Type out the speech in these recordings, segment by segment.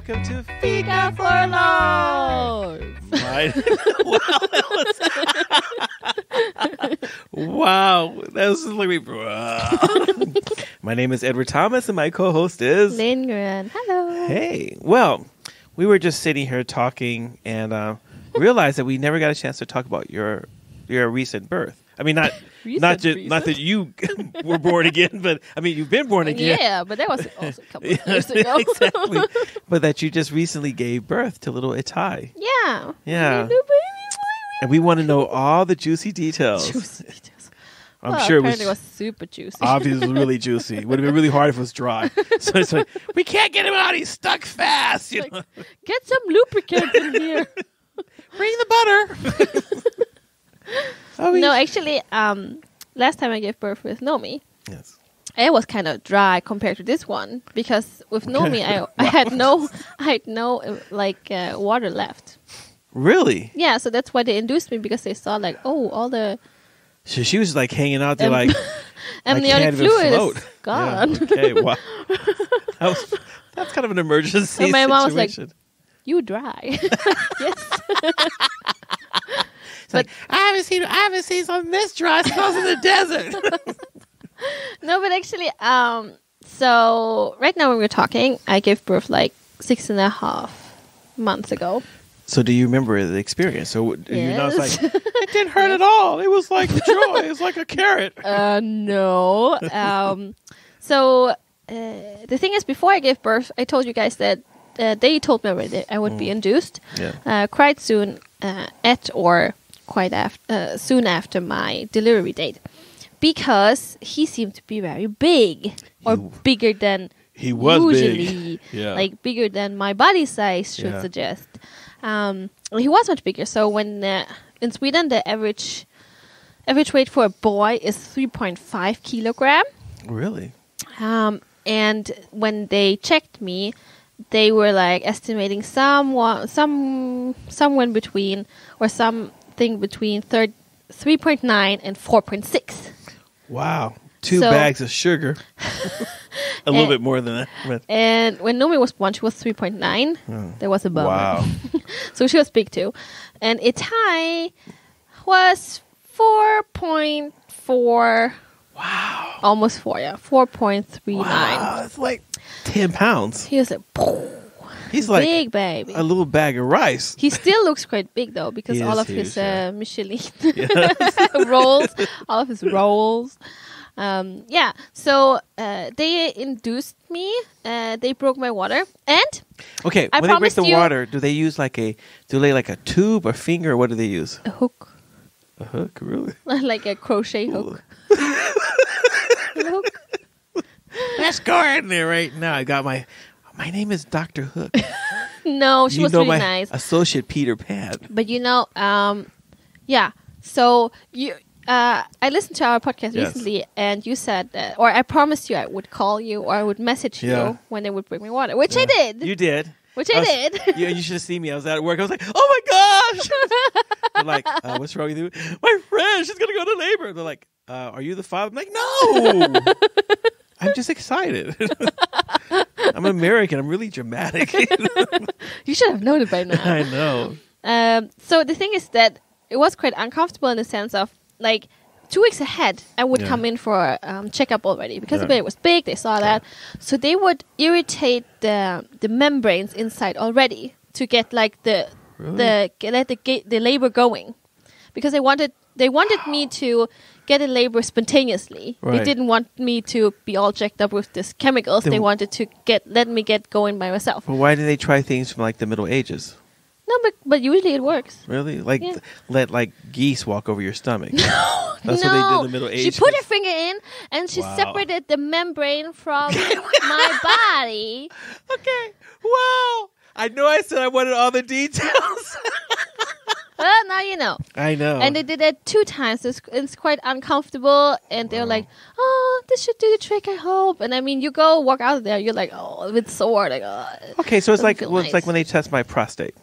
welcome to Fika for Life. Wow, that was like me. My name is Edward Thomas, and my co-host is Linh. Hello. Hey, well, we were just sitting here talking and realized that we never got a chance to talk about your recent birth. I mean, not that you were born again, but I mean, you've been born again. Yeah, but that was also a couple of years ago. Exactly. But that you just recently gave birth to little Itai. Yeah. Yeah. Little baby. And we want to know all the juicy details. I'm sure it was super juicy. Obviously, it was really juicy. It would have been really hard if it was dry. So it's like, we can't get him out. He's stuck fast. You know? Get some lubricant in here. Bring the butter. No, actually, last time I gave birth with Nomi, yes, it was kind of dry compared to this one because with Nomi, I had no water left. Really? Yeah, so that's why they induced me because they saw all the. So she was like hanging out there like amniotic fluid is gone. Yeah, okay, wow. That's kind of an emergency so my mom was like, situation. "You dry?" Yes. But I haven't seen something this dry since I was in the desert. No, but actually, so right now when we're talking, I gave birth 6.5 months ago. So do you remember the experience? So yes. You know, it's like, it didn't hurt at all. It was like joy. It was like a carrot. No. So the thing is, before I gave birth, I told you guys that they told me already I would be induced quite soon at or quite soon after my delivery date, because he seemed to be very big or bigger than he was usually, big. Bigger than my body size should suggest. He was much bigger. So when in Sweden the average weight for a boy is 3.5 kilogram. Really? And when they checked me, they were estimating somewhere between or something between 3.9 and 4.6. Wow. Two bags of sugar. A little bit more than that. But. And when Nomi was born, she was 3.9. There was a bummer. Wow. So she was big too. And Itai was 4.4. Wow. Almost 4, yeah. 4.39. Wow. That's like 10 pounds. He was He's like big baby. A little bag of rice. He still looks quite big though, because all of huge, his Michelin rolls. So they induced me. They broke my water, and okay. When they break the water, do they use like a tube or finger? Or what do they use? A hook. A hook, really? Like a crochet hook. Hook. Let's go in there right now. I got my name is Dr. Hook. No, she was really nice. Associate Peter Pan. But So I listened to our podcast recently, and you said that, or I promised you I would call you or I would message you when they would bring me water, which I did. You did. Which I did. You should have seen me. I was at work. I was like, oh my gosh. They're like, what's wrong with you? My friend, she's going to go to labor. They're like, are you the father? I'm like, no. I'm just excited. I'm American. I'm really dramatic. You should have known it by now. I know. So the thing is that it was quite uncomfortable in the sense of 2 weeks ahead, I would come in for a checkup already because the baby was big. They saw that, so they would irritate the membranes inside already to get the labor going, because they wanted me to get in labor spontaneously. Right. They didn't want me to be all jacked up with these chemicals. They wanted to let me get going by myself. Well, why did they try things from the Middle Ages? No, but usually it works. Really? Let geese walk over your stomach. No, That's what they did in the Middle Ages. She put her finger in and she separated the membrane from my body. Okay. Wow. I know I said I wanted all the details. Well, now you know. I know. And they did that 2 times. It's quite uncomfortable. And they're like, oh, this should do the trick, I hope. And I mean, you go walk out there, you're like, oh, a bit sore. Okay, so it's like when they test my prostate.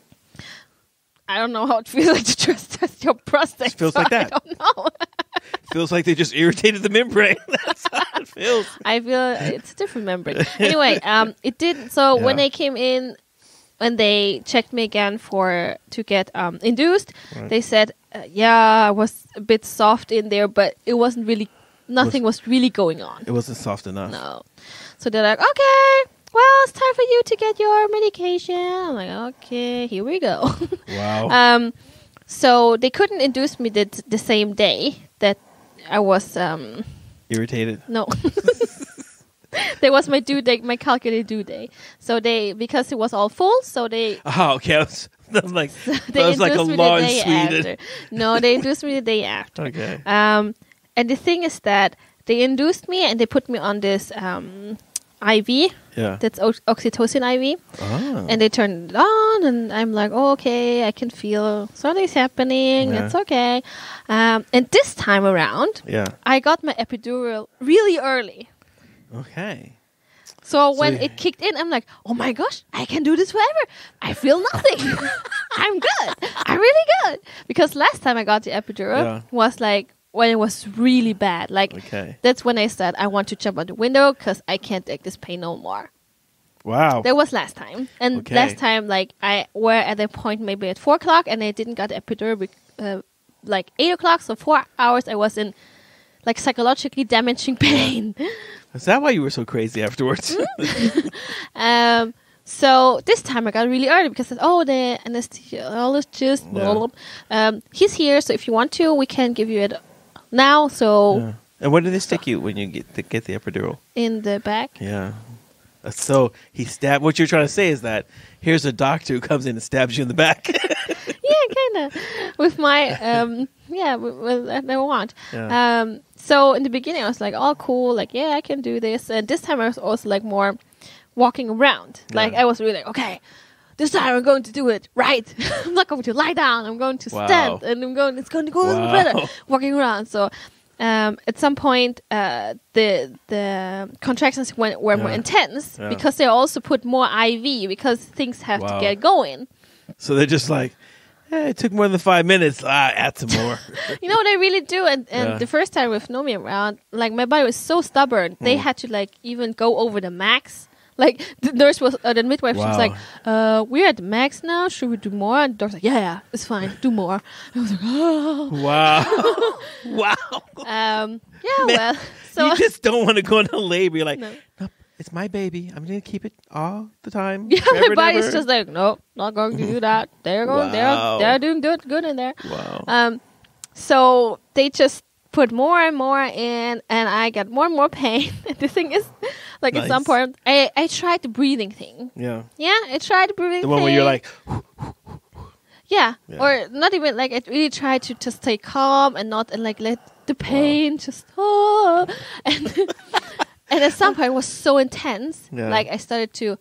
I don't know how it feels like to just test your prostate. It feels like that. I don't know. Feels like they just irritated the membrane. That's how it feels. I feel it's a different membrane. Anyway, it did. So when they came in, when they checked me again to get induced, Right. they said, I was a bit soft in there, but it wasn't really, nothing was really going on. It wasn't soft enough. No. So they're like, okay, well, it's time for you to get your medication. I'm like, okay, here we go. Wow. So they couldn't induce me the same day that I was... Irritated. No. There was my due date, my calculated due date. So because it was all full, so they... Oh, okay. That was like a me law the in day Sweden. after. No, they induced me the day after. Okay. And the thing is that they induced me and they put me on this IV. Yeah. That's oxytocin IV. Oh. And they turned it on, and I'm like, oh, okay, I can feel something's happening. Yeah. It's okay. And this time around, Yeah. I got my epidural really early. Okay. So when it kicked in, I'm like, oh my gosh, I can do this forever. I feel nothing. I'm good. I'm really good. Because last time I got the epidural was like when it was really bad. Like that's when I said, I want to jump out the window because I can't take this pain no more. Wow. That was last time. And last time, like I were at a point maybe at 4 o'clock and I didn't got the epidural like 8 o'clock. So 4 hours I was in like psychologically damaging pain. Is that why you were so crazy afterwards? So this time I got really early because the anesthesiologist, he's here. So if you want to, we can give you it now. So and where do they stick you when you get the epidural? In the back. Yeah. So he stabbed. What you're trying to say is that here's a doctor who comes in and stabs you in the back. Yeah, kind of. With my with I want. Yeah. So in the beginning I was like, oh cool, like I can do this. And this time I was also like more walking around. Like I was really like, okay, this time I'm going to do it right. I'm not going to lie down. I'm going to stand, and it's going to go even better. Walking around. So at some point, the contractions were more intense because they also put more IV because things have to get going. So they're just like, it took more than 5 minutes. Add some more. You know what I really do? And the first time with Nomi around, like my body was so stubborn. They had to like even go over the max. Like the nurse was, the midwife, she was like, "We're at the max now. Should we do more?" And the doctor's like, "Yeah, it's fine. Do more." I was like, "Oh, wow, wow." Well, so you just don't want to go into labor. You're like, no, it's my baby. I'm going to keep it all the time. Yeah, my body's just like, nope, not going to do that. They're going, they're doing good in there. Wow. So they just put more and more in, and I got more and more pain. And the thing is, like at some point, I tried the breathing thing. Yeah. Yeah, I tried the breathing thing. The one where you're like... Yeah, or not even, like, I really tried to just stay calm and not, and like, let the pain just... And, and at some point, it was so intense. Yeah. Like, I started to...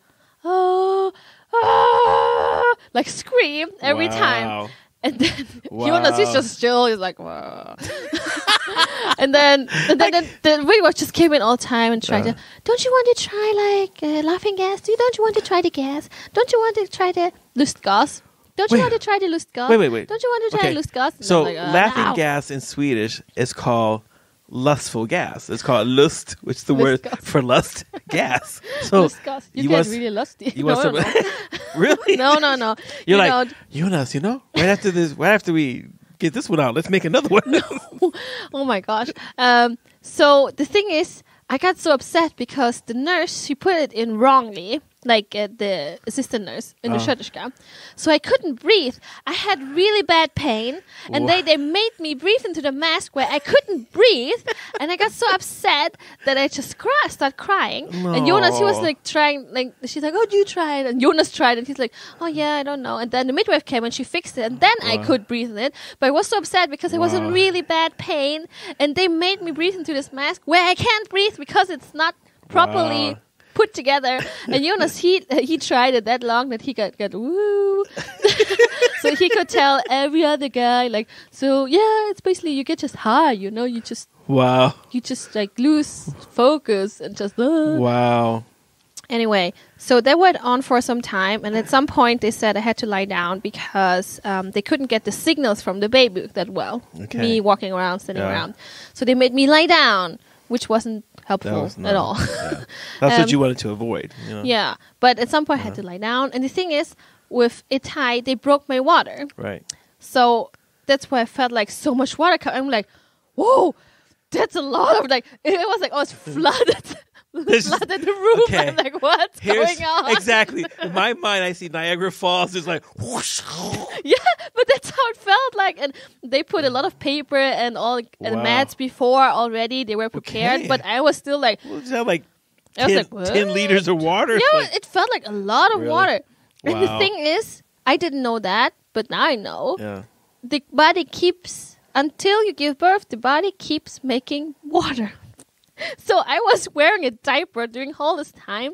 like, scream every time. And then Jonas is just still. He's like, whoa. and then the midwife just came in all the time and tried to. Don't you want to try like laughing gas? Don't you want to try the gas? Don't you want to try the lustgas? Don't you want to try the lustgas? Wait. Don't you want to try the lustgas? So laughing gas in Swedish is called lustful gas. It's called lust, which is the word for lust gas. So lustgas. You get really lusty. You want some? Really? No. You're like, Jonas, right after we get this one out, let's make another one. No. Oh my gosh. So the thing is, I got so upset because the nurse, she put it in wrongly, like the assistant nurse in the sköterska. So I couldn't breathe. I had really bad pain, and they made me breathe into the mask where I couldn't breathe, and I got so upset that I just started crying. No. And Jonas, he was like trying, like she's like, "Oh, do you try it?" And Jonas tried, and he's like, "Oh yeah, I don't know." And then the midwife came and she fixed it, and then I could breathe in it. But I was so upset because I was in really bad pain, and they made me breathe into this mask where I can't breathe because it's not properly put together. And Jonas, he tried it that long that he got woo. So he could tell every other guy, like, so yeah, it's basically you get just high, you just you just like lose focus and just Anyway, so that went on for some time, and at some point they said I had to lie down because they couldn't get the signals from the baby that well. Me walking around, sitting around. So they made me lie down, which wasn't helpful was at all. Yeah. That's what you wanted to avoid. You know? Yeah, but at some point I had to lie down. And the thing is, with Itai, they broke my water. Right. So that's why I felt like so much water. I'm like, whoa, that's a lot of like. It was like, oh, it's flooded. Flooded the room. Okay. I'm like, what's going on? Exactly. In my mind, I see Niagara Falls. It's like whoosh. Yeah, but that's how it felt like. And they put a lot of paper and all the mats before already. They were prepared, Okay. but I was still like, What was that like? I was like, 10 liters of water? yeah, Like, it felt like a lot of Really? water. And the Wow. thing is, I didn't know that, but now I know. yeah. The body keeps, until you give birth, the body keeps making water. So I was wearing a diaper during all this time.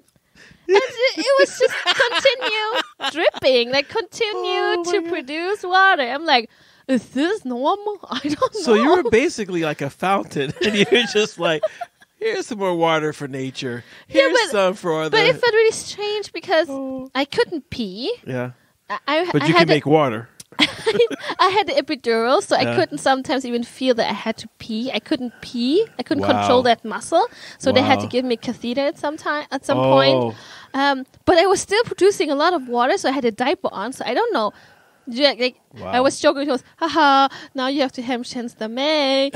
And it was just continue dripping, like continue to produce water. I'm like, is this normal? I don't know. So you were basically like a fountain, and you're just like, here's some more water for nature. Here's some for other. But it felt really strange because Oh. I couldn't pee. Yeah. I But you had can make water. I had the epidural, so I Yeah. couldn't sometimes even feel that I had to pee. I couldn't pee. I couldn't Wow. control that muscle. So they had to Wow. give me a catheter at some point. But I was still producing a lot of water, so I had a diaper on. So I don't know. Yeah, like Wow. I was joking. He was, haha, now you have to hemtjänsta mig.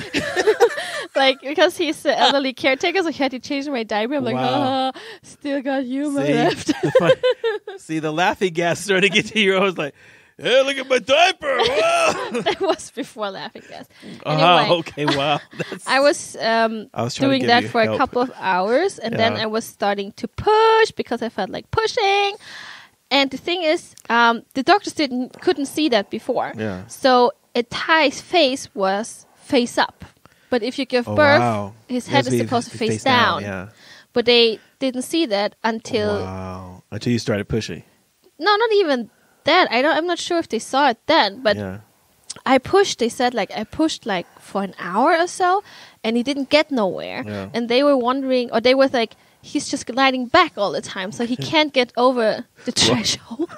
Like, because he's the elderly caretaker, so he had to change my diaper. I'm like, Wow. still got humor See? left. See, the laughing gas starting to get to you. I was like, hey, look at my diaper. Whoa. That was before laughing gas. Okay, wow. I was trying to doing give that you for a help. couple of hours, and then Yeah. I was starting to push because I felt like pushing. And the thing is, the doctors couldn't see that before. Yeah. So Itai's face was face up, but if you give Oh, birth, wow. his It head has is be supposed to face down. Yeah. But they didn't see that until Until you started pushing. no, not even that. I'm not sure if they saw it then, but Yeah. I pushed. They said like I pushed like for an hour or so, and he didn't get nowhere. Yeah. And they were wondering, or they were like, he's just gliding back all the time, so he can't get over the threshold.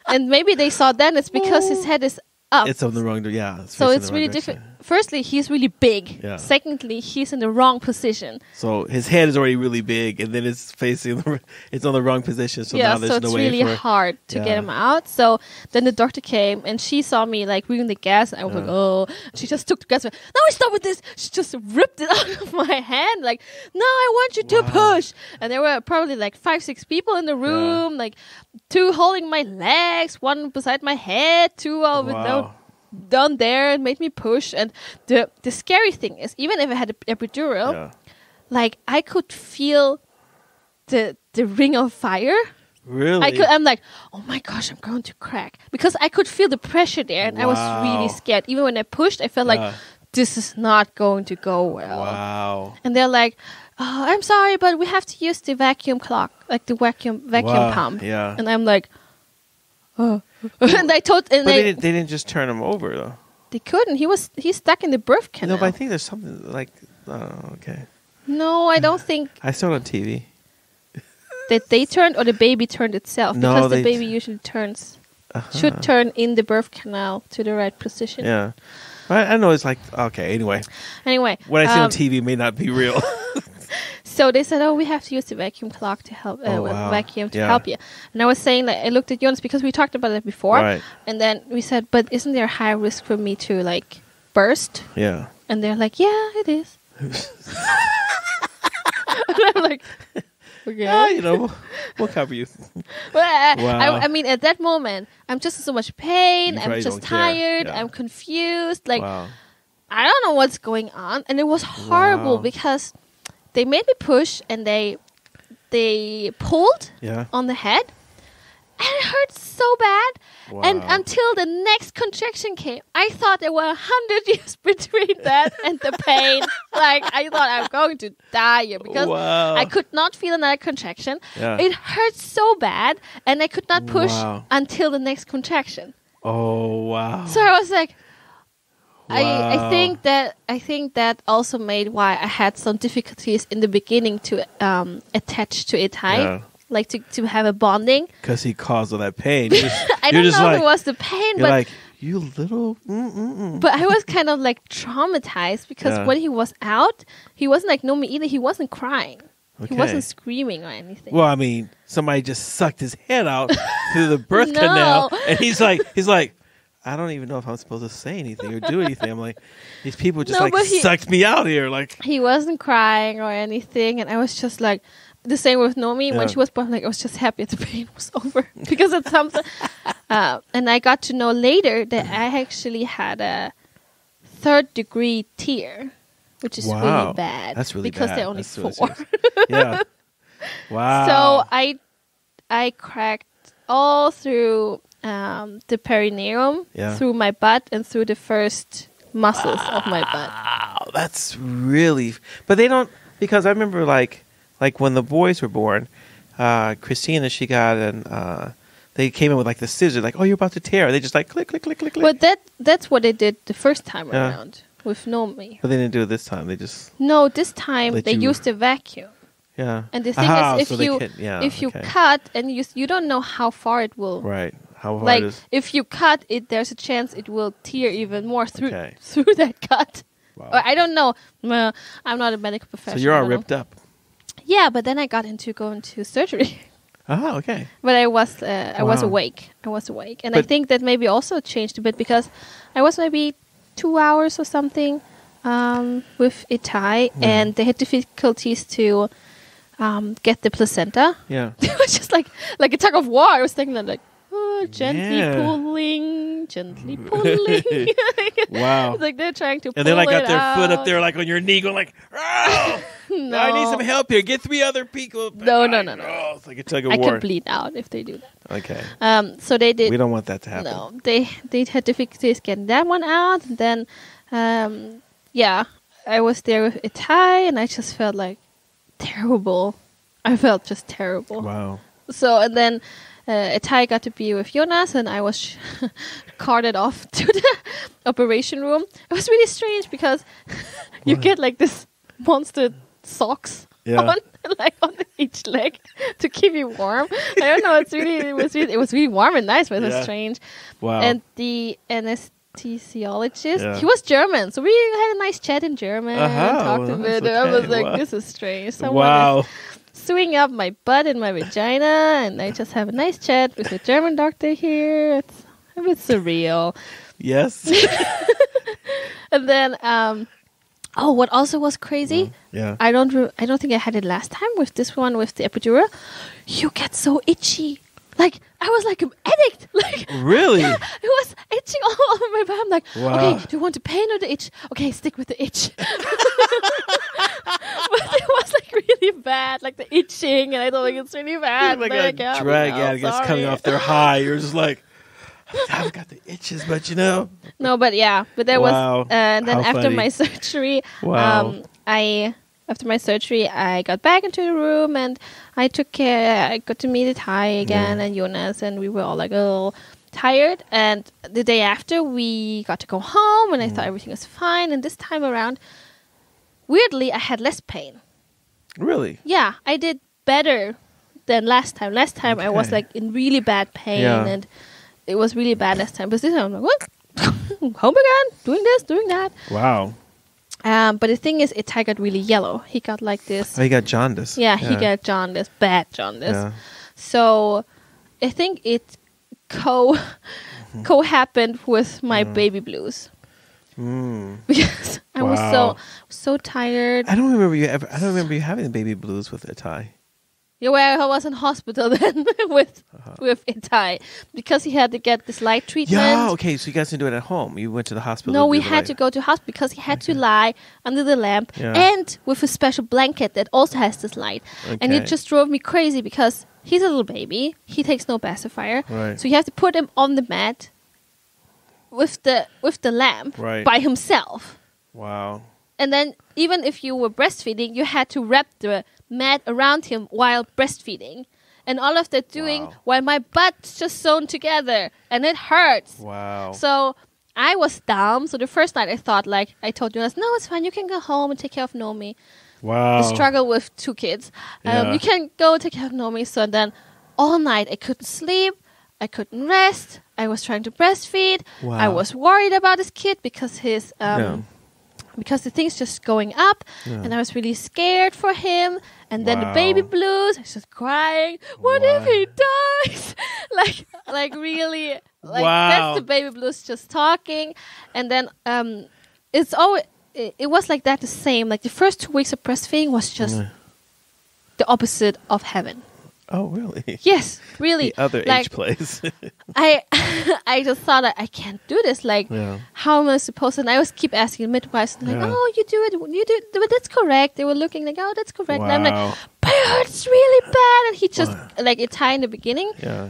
And maybe they saw then it's because his head is up. It's on the wrong. Yeah. So it's really different. Firstly, he's really big. Yeah. Secondly, he's in the wrong position. So his head is already really big, and then it's facing. It's on the wrong position. So now there's so it's no way really for. hard to Yeah. get him out. So then the doctor came and she saw me like reading the gas, and I was like, oh. She just took the gas. Now stop with this. She just ripped it out of my hand. Like, no, I want you to push. And there were probably like 5-6 people in the room, like 2 holding my legs, 1 beside my head, 2 down there, and made me push. And the scary thing is, even if I had an epidural, like I could feel the ring of fire. Really? I'm like, oh my gosh, I'm going to crack, because I could feel the pressure there, and I was really scared. Even when I pushed, I felt like this is not going to go well. Wow. And they're like, oh, I'm sorry, but we have to use the vacuum clock, like the vacuum pump. Yeah. And I'm like, oh. And I told, and But they they didn't just turn him over though. They couldn't. He's stuck in the birth canal. No, but I think there's something like. Oh, okay. No, I don't think I saw it on TV. that they turned or the baby turned itself, No, because the they- baby usually turns, should turn in the birth canal to the right position. Yeah. I know it's like okay. Anyway, Anyway, what I see on TV may not be real. so they said, "Oh, we have to use the vacuum clock to help, vacuum to help you." And I was saying that I looked at Jonas because we talked about it before, Right. and then we said, "But isn't there a high risk for me to like burst?" Yeah. And they're like, "Yeah, it is." And I'm like, "Okay." Yeah, we'll cover you. Well, Wow. I mean, at that moment, I'm just in so much pain. You I'm probably just don't care. tired. Yeah. I'm confused. Like, Wow. I don't know what's going on. And it was horrible Wow. because they made me push and they pulled Yeah. on the head. And it hurt so bad. And Wow. until the next contraction came, I thought there were 100 years between that and the pain. Like, I thought I'm going to die here because Wow. I could not feel another contraction. Yeah. It hurt so bad, and I could not push Wow. until the next contraction. Oh wow. So I was like, I Wow. think that also made why I had some difficulties in the beginning to attach to Itai. Yeah. Like to have a bonding. Because he caused all that pain. I don't know if it was the pain, You're but like, You little. But I was kind of like traumatized because when he was out, he wasn't like Nomi either. He wasn't crying. Okay. He wasn't screaming or anything. Well, I mean, somebody just sucked his head out through the birth canal, and he's like, I don't even know if I'm supposed to say anything or do anything. I'm like, these people just sucked me out here. Like, he wasn't crying or anything, and I was just like, the same with Nomi when she was born. Like, I was just happy the pain was over because it's something. And I got to know later that I actually had a 3rd-degree tear, which is really bad. That's really because bad. they're only That's 4. Yeah. Wow. So I cracked all through the perineum, through my butt, and through the first muscles of my butt. Wow, that's really. But they don't, because I remember like when the boys were born, Christina, she got they came in with like the scissors, like, oh, you're about to tear. They just like click, click, click, click, click. But that's what they did the first time around with Nomi. But they didn't do it this time. They just this time they used a vacuum. Yeah. And the thing is, if you cut and you don't know how far it will. Right. How hard like is if you cut it, there's a chance it will tear even more through that cut. Wow. Or I don't know. Well, I'm not a medical professional. So you're all ripped up. Yeah, but then I got going to surgery. Oh, okay. But I was awake. I was awake, and I think that maybe also changed a bit because I was maybe 2 hours or something with Itai, and they had difficulties to get the placenta. Yeah, it was just like a tug of war. I was thinking that like. Gently pulling. Wow. It's like they're trying to pull and they like got it their out. foot up there like on your knee going like, oh, no. I need some help here. Get 3 other people. No. Oh, it's like a tug of war. I could bleed out if they do that. Okay. So they did. We don't want that to happen. No, they had difficulties getting that one out. And then, I was there with Itai and I just felt like terrible. I felt just terrible. Wow. So, and then Itai got to be with Jonas, and I was carted off to the operation room. It was really strange because you get like this monster socks on each leg to keep you warm. I don't know. It was really warm and nice, but it was strange. Wow. And the anesthesiologist, he was German, so we had a nice chat in German. Talked a bit. Okay. I was like, this is strange. Someone is sewing up my butt and my vagina, and I just have a nice chat with a German doctor here. It's a bit surreal. Yes. And then, what also was crazy? I don't think I had it last time with this one with the epidural. You get so itchy. Like I was like an addict. Like really? Yeah, it was itching all over my butt. I'm like, okay, do you want the pain or the itch? Okay, stick with the itch. But it was like really bad, like the itching, and I thought like it's really bad. Like a drag addict that's coming off their high. You're just like, I've got the itches, but you know. No, but there was, and then after my surgery, after my surgery, I got back into the room and I took care. I got to meet Itai again and Jonas, and we were all like a little tired. And the day after, we got to go home, and I thought everything was fine. And this time around, weirdly, I had less pain. Really? Yeah, I did better than last time. Last time, I was like in really bad pain, and it was really bad last time. But this time, I'm like, what? Home again? Doing this, doing that. Wow. But the thing is, Itai got really yellow. He got like this. Oh, he got jaundice. Yeah, he got jaundice, bad jaundice. Yeah. So I think it co-happened with my baby blues. Because I was so tired. I don't remember you having the baby blues with Itai. Yeah, well, I was in hospital then with Itai because he had to get this light treatment. Yeah, okay, so you guys didn't do it at home. You went to the hospital. No, we had to go to hospital because he had to lie under the lamp and with a special blanket that also has this light. Okay. And it just drove me crazy because he's a little baby. He takes no pacifier. Right. So you have to put him on the mat with the lamp by himself. Wow. And then even if you were breastfeeding, you had to wrap the mat around him while breastfeeding. And all of that doing while my butt's just sewn together. And it hurts. Wow. So I was dumb. So the first night I thought, like, I told Jonas, no, it's fine. You can go home and take care of Nomi. Wow. The struggle with 2 kids. You can go take care of Nomi. So then all night I couldn't sleep. I couldn't rest. I was trying to breastfeed. Wow. I was worried about this kid because his because the thing's just going up, and I was really scared for him. And then the baby blues. I was just crying. What if he dies? like really, like that's the baby blues just talking. And then it's always it was like that the same. Like the first 2 weeks of breastfeeding was just the opposite of heaven. Oh, really? Yes, really. The other H place. I just thought that I can't do this. Like, how am I supposed to? And I always keep asking midwives, like, oh, you do it, but that's correct. They were looking like, oh, that's correct. Wow. And I'm like, but it hurts really bad. And he just, like, it tied in the beginning. Yeah.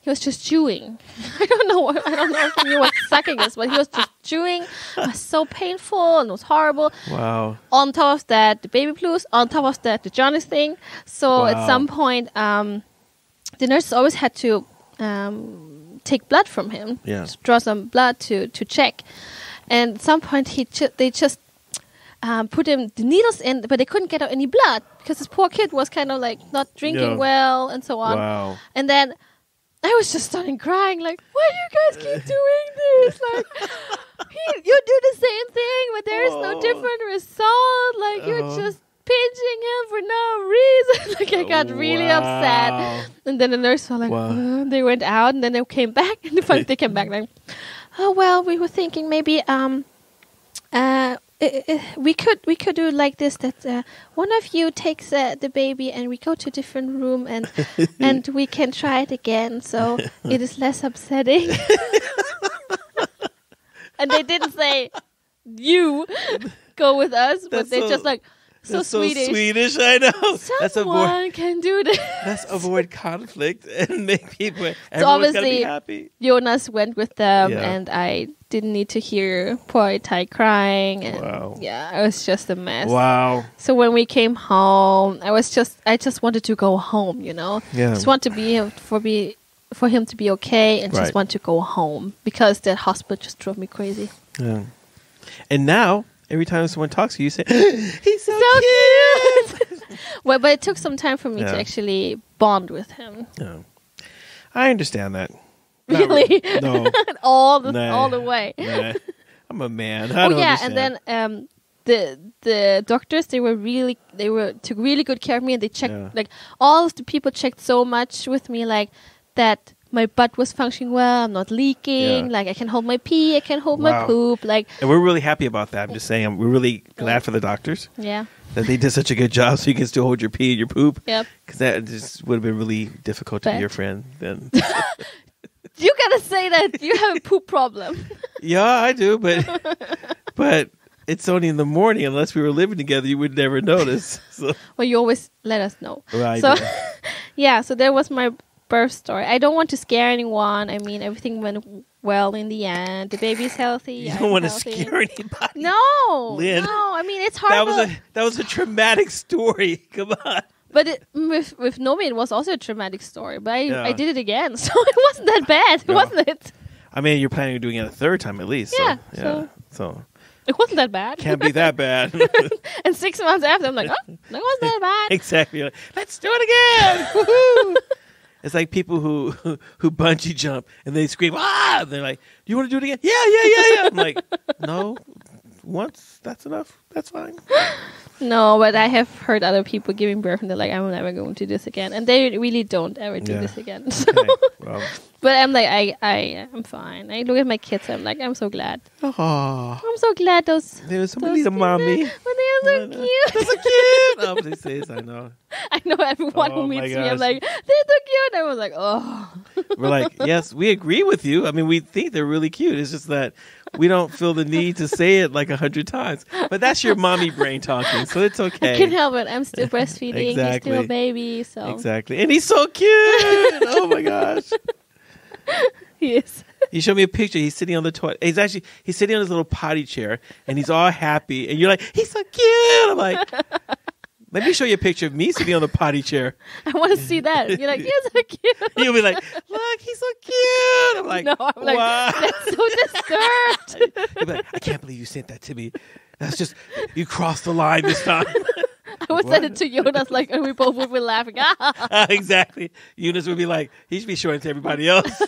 He was just chewing. I don't know if he knew what sucking is, but he was just chewing. It was so painful and it was horrible. Wow. On top of that, the baby blues. On top of that, the jaundice thing. So at some point, the nurses always had to take blood from him. Yeah. Draw some blood to check. And at some point, they just put him the needles in, but they couldn't get out any blood because this poor kid was kind of like not drinking well and so on. Wow. And then I was just starting crying, like, why do you guys keep doing this? Like, you do the same thing, but there is no different result. Like, you're just pinching him for no reason. Like, I got really upset. And then the nurse was like, they went out, and then they came back. And they came back like, oh, well, we were thinking maybe we could do it like this, that one of you takes the baby and we go to a different room and we can try it again, so it is less upsetting. And they didn't say you go with us, but they just like so Swedish. So Swedish, I know. Someone can do this. Let's avoid conflict and make people. So obviously, be happy. Jonas went with them, and I didn't need to hear poor Tai crying. And it was just a mess. Wow. So when we came home, I just wanted to go home, you know. Yeah. Just want to for him to be okay, and just want to go home because that hospital just drove me crazy. Yeah. And now, every time someone talks to you, you say, he's so cute. Well, but it took some time for me to actually bond with him. Yeah. I understand that. Really? No. all the way. Nah. I'm a man. I don't understand. And then the doctors, they took really good care of me, and they checked like all of the people checked so much with me, like that my butt was functioning well, I'm not leaking, like I can hold my pee, I can hold my poop, like. And we're really happy about that. I'm just saying, we're really glad for the doctors. Yeah. That they did such a good job, so you can still hold your pee and your poop. Yep. Because that just would have been really difficult to be your friend then. You gotta say that you have a poop problem. Yeah, I do, but it's only in the morning. Unless we were living together, you would never notice. So. Well, you always let us know. Well, so, so that was my birth story. I don't want to scare anyone. I mean, everything went well in the end. The baby's healthy. You don't want to scare anybody. No, Lynn, no. I mean, it's hard. That was a traumatic story. Come on. But with Nomi, it was also a traumatic story. But I did it again, so it wasn't that bad, wasn't it? I mean, you're planning on doing it a third time at least. So it wasn't that bad. Can't be that bad. And 6 months after, I'm like, oh, that wasn't that bad. Exactly. You're like, let's do it again. Woohoo! It's like people who bungee jump and they scream, ah! And they're like, do you want to do it again? Yeah. I'm like, no, once, that's enough. That's fine. No, but I have heard other people giving birth and they're like, I'm never going to do this again. And they really don't ever do this again. So. Okay. Well. But I'm like, I'm fine. I look at my kids, I'm like, I'm so glad. Oh. I'm so glad there was somebody to mommy. But they are so cute. They're so cute. Oh, they say, I know. I know everyone who meets me, I'm like, they're so cute. I was like, oh. We're like, yes, we agree with you. I mean, we think they're really cute. It's just that we don't feel the need to say it like 100 times. But that's your mommy brain talking, so it's okay. I can't help it. I'm still breastfeeding. Exactly. He's still a baby. So. Exactly. And he's so cute. Oh, my gosh. He is. You showed me a picture. He's sitting on the toilet. He's sitting on his little potty chair, and he's all happy. And you're like, he's so cute. I'm like, let me show you a picture of me sitting on the potty chair. I want to see that. You're like, he's so cute. You'll be like, look, he's so cute. I'm like, no, I'm like, wow. That's so disturbed. You'll be like, I can't believe you sent that to me. That's just, you crossed the line this time. I would send it to Jonas, like, and we both would be laughing. Exactly. Eunice would be like, he should be showing it to everybody else.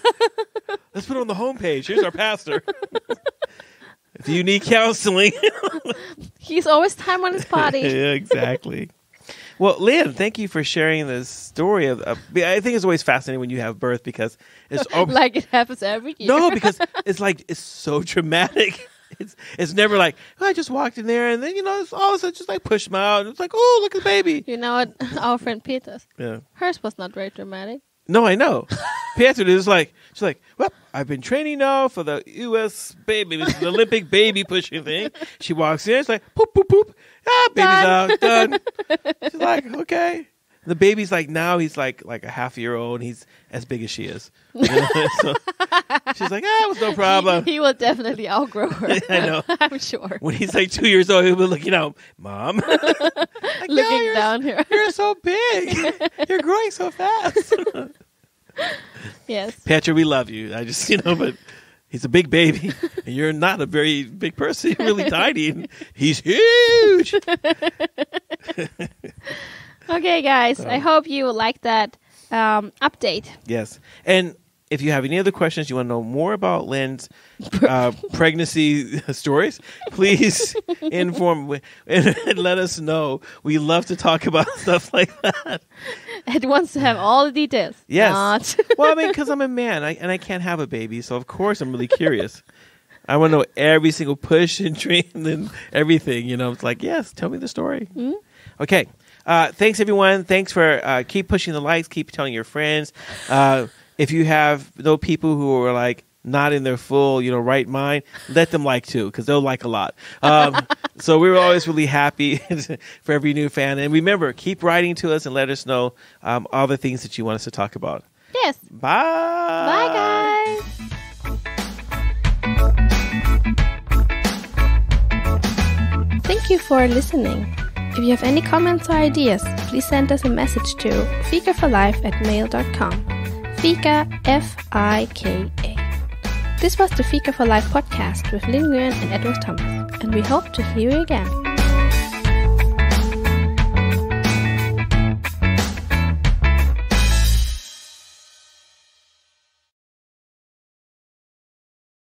Let's put it on the homepage. Here's our pastor. If you need counseling. He's always time on his body. Yeah, exactly. Well, Lynn, thank you for sharing this story of. I think it's always fascinating when you have birth because it's like it happens every year. No, because it's so dramatic. It's never like, oh, I just walked in there and then it's all of a sudden just like push them out. And it's like, oh, look at the baby. You know what? Our friend Peter's. Yeah. Hers was not very dramatic. No, I know. Peter is like, she's like, well, I've been training now for the U.S. baby, this is the Olympic baby pushing thing. She walks in, it's like, poop, poop, poop. Ah, baby's out, done. She's like, okay. The baby's like, now he's like a half-year-old, and he's as big as she is. So she's like, it was no problem. He will definitely outgrow her. I know. I'm sure. When he's like 2 years old, he'll be looking out, Mom. Like, looking down here. You're so big. You're growing so fast. Yes. Petra, we love you. I just, but he's a big baby, and you're not a very big person. You're really tiny, and he's huge. Okay, guys. I hope you like that update. Yes. And if you have any other questions, you want to know more about Lynn's pregnancy stories, please inform and let us know. We love to talk about stuff like that. It wants to have all the details. Yes. Not. Well, I mean, because I'm a man and I can't have a baby, so of course I'm really curious. I want to know every single push and dream and everything. It's like, yes, tell me the story. Mm-hmm. Okay. Thanks, everyone. Thanks for keep pushing the likes, keep telling your friends. If you have people who are like not in their full, right mind, let them like too, because they'll like a lot. So we're always really happy for every new fan. And remember, keep writing to us and let us know all the things that you want us to talk about. Yes. Bye. Bye, guys. Thank you for listening. If you have any comments or ideas, please send us a message to fikaforlife@mail.com. Fika, F-I-K-A. This was the Fika for Life podcast with Linh Nguyen and Edward Thomas, and we hope to hear you again.